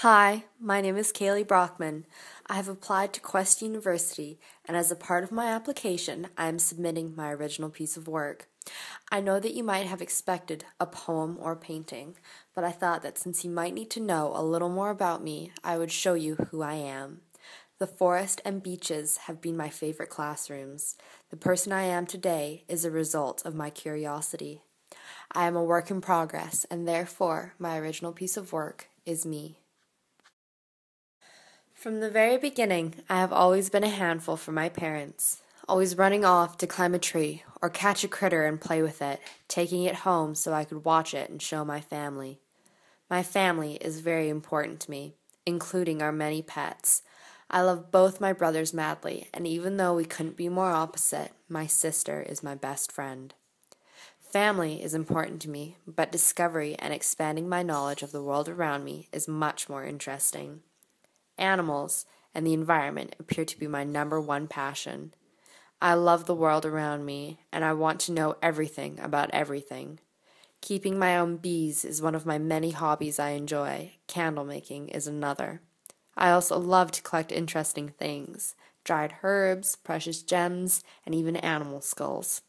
Hi, my name is Kaylee Brauckmann. I have applied to Quest University, and as a part of my application, I am submitting my original piece of work. I know that you might have expected a poem or painting, but I thought that since you might need to know a little more about me, I would show you who I am. The forest and beaches have been my favorite classrooms. The person I am today is a result of my curiosity. I am a work in progress, and therefore my original piece of work is me. From the very beginning, I have always been a handful for my parents, always running off to climb a tree or catch a critter and play with it, taking it home so I could watch it and show my family. My family is very important to me, including our many pets. I love both my brothers madly, and even though we couldn't be more opposite, my sister is my best friend. Family is important to me, but discovery and expanding my knowledge of the world around me is much more interesting. Animals and the environment appear to be my number one passion. I love the world around me, and I want to know everything about everything. Keeping my own bees is one of my many hobbies I enjoy. Candle making is another. I also love to collect interesting things, dried herbs, precious gems, and even animal skulls.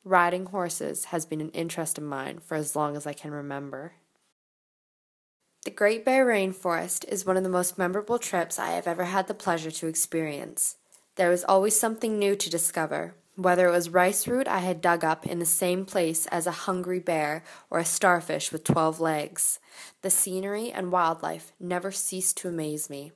Riding horses has been an interest of mine for as long as I can remember. The Great Bear Rainforest is one of the most memorable trips I have ever had the pleasure to experience. There was always something new to discover, whether it was rice root I had dug up in the same place as a hungry bear or a starfish with 12 legs. The scenery and wildlife never ceased to amaze me.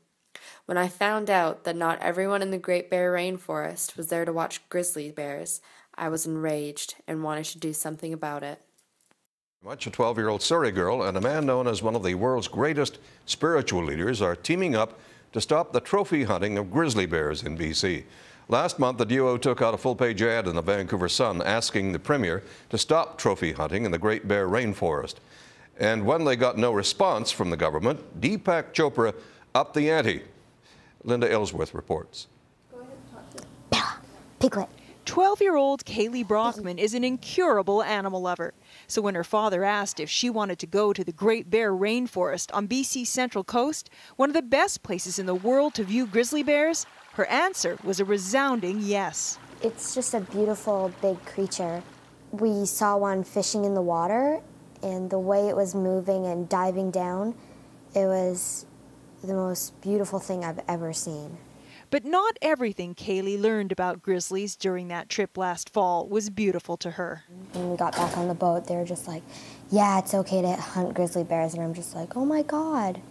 When I found out that not everyone in the Great Bear Rainforest was there to watch grizzly bears, I was enraged and wanted to do something about it. Much a 12-year-old Surrey girl and a man known as one of the world's greatest spiritual leaders are teaming up to stop the trophy hunting of grizzly bears in BC. Last month, the duo took out a full-page ad in the Vancouver Sun asking the Premier to stop trophy hunting in the Great Bear Rainforest. And when they got no response from the government, Deepak Chopra upped the ante. Linda Ellsworth reports. Bella, Piglet. 12-year-old Kaylee Brauckmann is an incurable animal lover. So when her father asked if she wanted to go to the Great Bear Rainforest on BC's Central Coast, one of the best places in the world to view grizzly bears, her answer was a resounding yes. It's just a beautiful big creature. We saw one fishing in the water, and the way it was moving and diving down, it was the most beautiful thing I've ever seen. But not everything Kaylee learned about grizzlies during that trip last fall was beautiful to her. When we got back on the boat, they were just like, yeah, it's okay to hunt grizzly bears, and I'm just like, oh my God.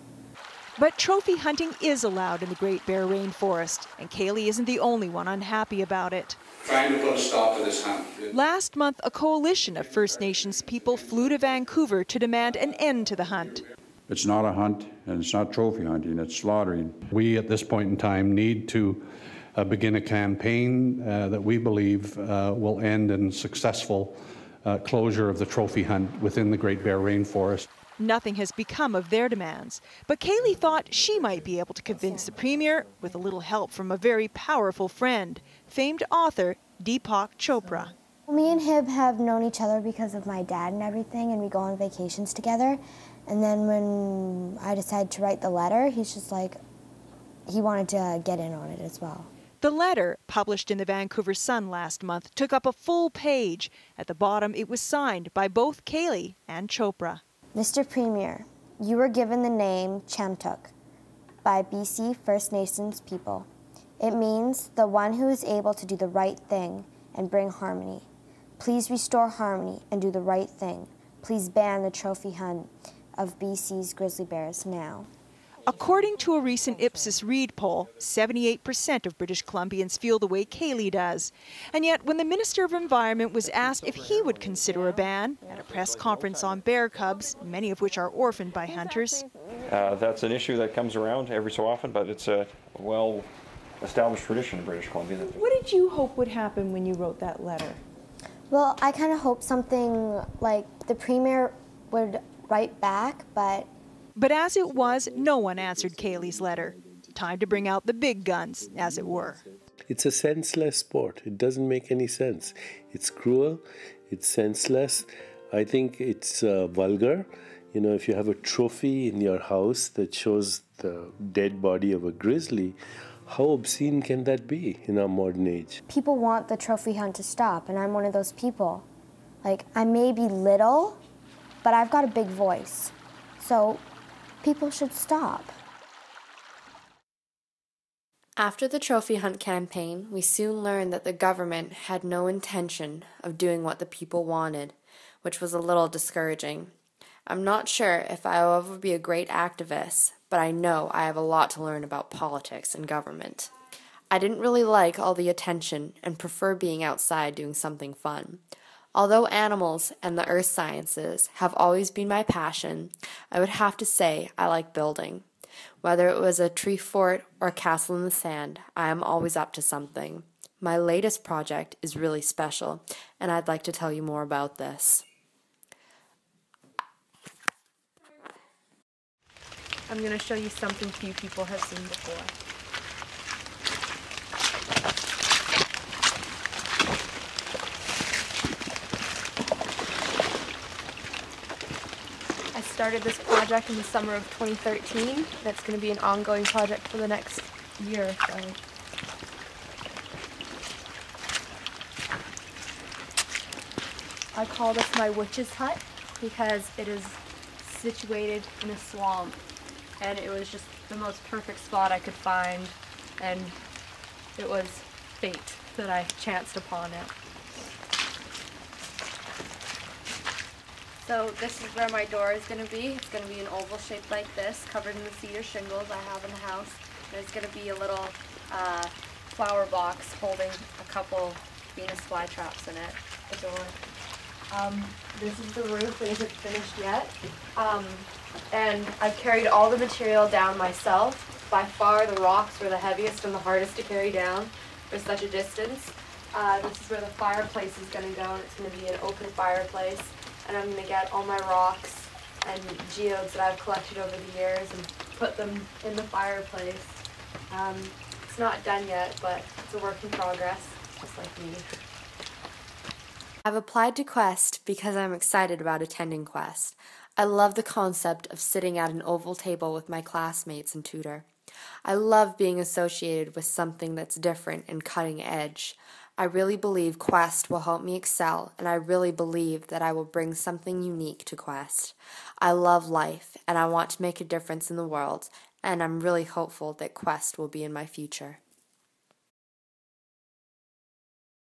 But trophy hunting is allowed in the Great Bear Rainforest, and Kaylee isn't the only one unhappy about it. Trying to put a stop to this hunt. Last month, a coalition of First Nations people flew to Vancouver to demand an end to the hunt. It's not a hunt, and it's not trophy hunting, it's slaughtering. We, at this point in time, need to begin a campaign that we believe will end in successful closure of the trophy hunt within the Great Bear Rainforest. Nothing has become of their demands, but Kaylee thought she might be able to convince the Premier with a little help from a very powerful friend, famed author Deepak Chopra. Me and him have known each other because of my dad and everything, and we go on vacations together. And then when I decided to write the letter, he's just like, he wanted to get in on it as well. The letter, published in the Vancouver Sun last month, took up a full page. At the bottom, it was signed by both Kaylee and Chopra. Mr. Premier, you were given the name Chamtuk by BC First Nations people. It means the one who is able to do the right thing and bring harmony. Please restore harmony and do the right thing. Please ban the trophy hunt of BC's grizzly bears now. According to a recent Ipsos Reid poll, 78% of British Columbians feel the way Kaylee does. And yet, when the Minister of Environment was asked if he would consider a ban at a press conference on bear cubs, many of which are orphaned by hunters. That's an issue that comes around every so often, but it's a well-established tradition in British Columbia. What did you hope would happen when you wrote that letter? Well, I kind of hoped something like the Premier would write back, but as it was, no one answered Kaylee's letter. Time to bring out the big guns, as it were. It's a senseless sport. It doesn't make any sense. It's cruel. It's senseless. I think it's vulgar. You know, if you have a trophy in your house that shows the dead body of a grizzly, how obscene can that be in our modern age? People want the trophy hunt to stop, and I'm one of those people. Like, I may be little, but I've got a big voice. So people should stop. After the trophy hunt campaign, we soon learned that the government had no intention of doing what the people wanted, which was a little discouraging. I'm not sure if I will ever be a great activist, but I know I have a lot to learn about politics and government. I didn't really like all the attention and prefer being outside doing something fun. Although animals and the earth sciences have always been my passion, I would have to say I like building. Whether it was a tree fort or a castle in the sand, I am always up to something. My latest project is really special, and I'd like to tell you more about this. I'm going to show you something few people have seen before. I started this project in the summer of 2013. That's going to be an ongoing project for the next year or so. I call this my witch's hut because it is situated in a swamp, and it was just the most perfect spot I could find, and it was fate that I chanced upon it. So this is where my door is going to be. It's going to be an oval shaped like this, covered in the cedar shingles I have in the house. There's going to be a little flower box holding a couple Venus flytraps in it, the door. This is the roof. It isn't finished yet. And I've carried all the material down myself. By far the rocks were the heaviest and the hardest to carry down for such a distance. This is where the fireplace is going to go, and it's going to be an open fireplace. And I'm going to get all my rocks and geodes that I've collected over the years and put them in the fireplace. It's not done yet, but it's a work in progress, just like me. I've applied to Quest because I'm excited about attending Quest. I love the concept of sitting at an oval table with my classmates and tutor. I love being associated with something that's different and cutting edge. I really believe Quest will help me excel, and I really believe that I will bring something unique to Quest. I love life, and I want to make a difference in the world, and I'm really hopeful that Quest will be in my future.